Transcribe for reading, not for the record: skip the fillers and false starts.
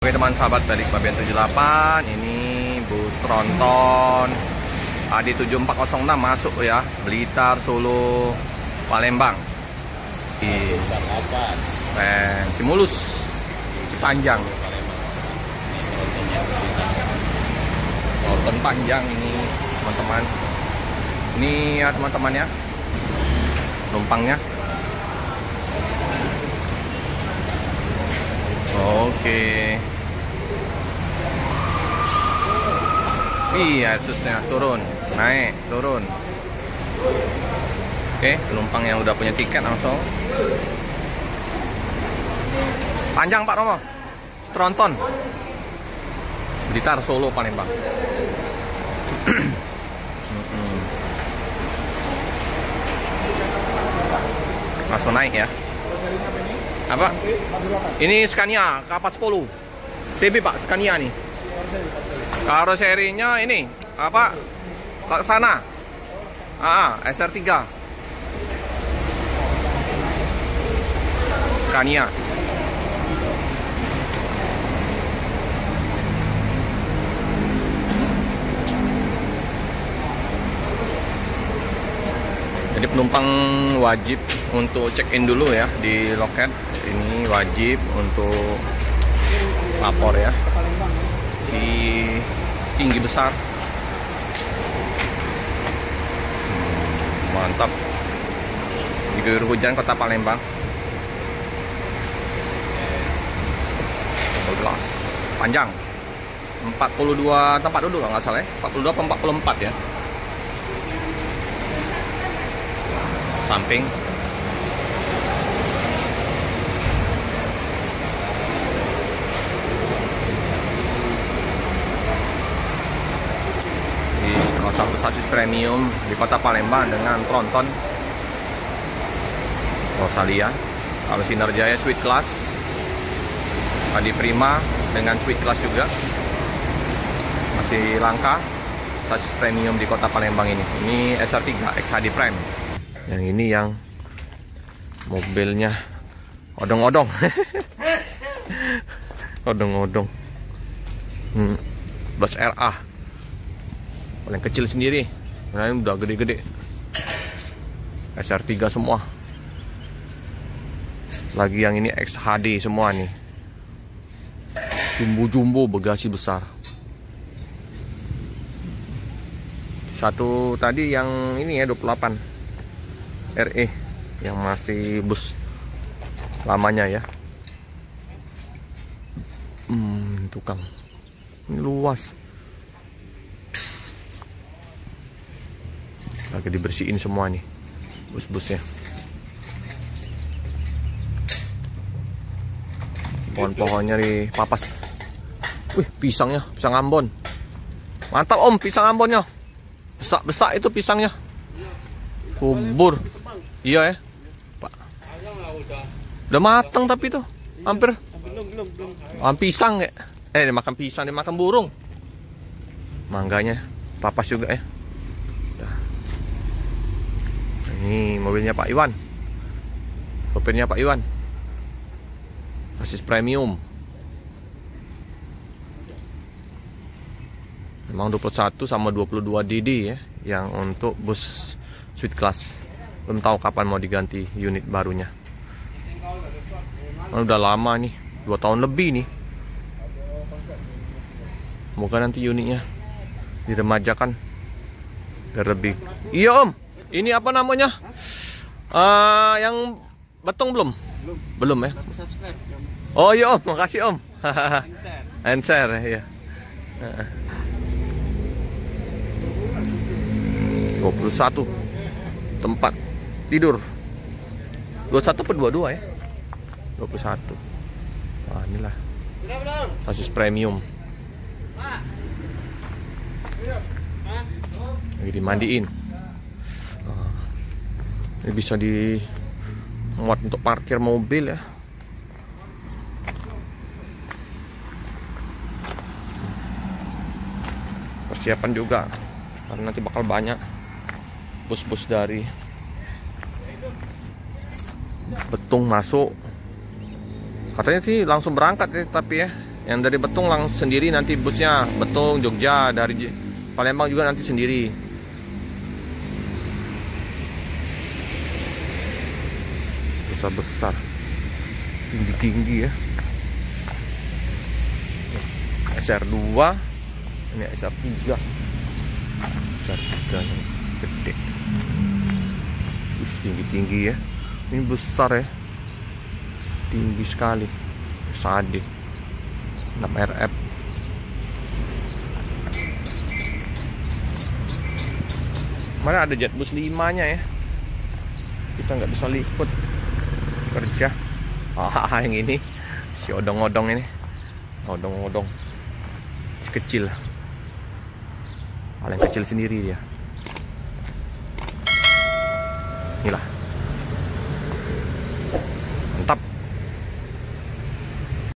Oke teman sahabat, balik Babian 78. Ini bus tronton AD 7406 masuk ya, Blitar, Solo, Palembang. Di Cimulus, Panjang. Tronton panjang ini teman-teman. Ini ya teman-teman ya, penumpangnya. Oke. Iya, susnya turun, naik, turun. Oke, penumpang yang udah punya tiket langsung. Panjang Pak Romo, tronton. Blitar, Solo, Palembang. Langsung naik ya. Apa? Ini Scania Kapas 10 CB Pak, Scania nih. Karoserinya ini apa? Laksana. SR3. Scania. Jadi penumpang wajib untuk check in dulu ya di loket. Ini wajib untuk lapor ya. Si tinggi besar. Mantap. Diguyur hujan kota Palembang. Gelas panjang. 42 tempat duduk nggak salah ya. 42 atau 44 ya. Samping. Satu sasis premium di kota Palembang dengan tronton Rosalia. Kalau Sinerjaya Sweet Class, Adi Prima dengan Sweet Class juga masih langka sasis premium di kota Palembang ini. Ini SR3 XHD Frame. Yang ini yang mobilnya odong-odong. Odong-odong. Plus RA. Paling kecil sendiri. Nah, ini udah gede-gede. SR3 semua. Lagi yang ini XHD semua nih. Jumbo-jumbo, bagasi besar. Satu tadi yang ini ya 28 RE yang masih bus lamanya ya. Tukang. Ini luas. Lagi dibersihin semua nih bus-busnya. Pohon-pohonnya dipapas. Wih, pisangnya, pisang Ambon. Mantap Om, pisang Ambonnya. Besak-besak itu pisangnya. Kubur. Iya ya Pak. Udah matang tapi tuh hampir. Pisang ya. Dimakan pisang, dimakan burung. Mangganya papas juga ya. Ini mobilnya Pak Iwan. Sopirnya Pak Iwan. Sasis premium. Memang 21 sama 22 DD ya, yang untuk bus Sweet Class. Belum tahu kapan mau diganti unit barunya. Udah lama nih, 2 tahun lebih nih. Semoga nanti unitnya diremajakan biar lebih. Iya Om. Ini apa namanya? Yang betung belum? Belum ya? Oh iya Om, makasih Om. Enser ya. 21 tempat tidur. 21 per 22 ya? 21. Wah, inilah sasis premium. Lagi dimandiin. Ini bisa dimuat untuk parkir mobil ya. Persiapan juga karena nanti bakal banyak bus-bus dari Betung masuk. Katanya sih langsung berangkat ya, tapi ya Yang dari Betung langsung sendiri nanti busnya. Betung, Jogja, dari Palembang juga nanti sendiri. Besar-besar, tinggi-tinggi ya. SR2, ini SR3. SR3 yang gede. Tinggi-tinggi ya. Ini besar ya. Tinggi sekali. SAD 6RF. Mana ada Jetbus 5-nya ya. Kita nggak bisa liput kerja. Yang ini si odong-odong ini. Odong-odong si kecil. Paling kecil sendiri dia. Inilah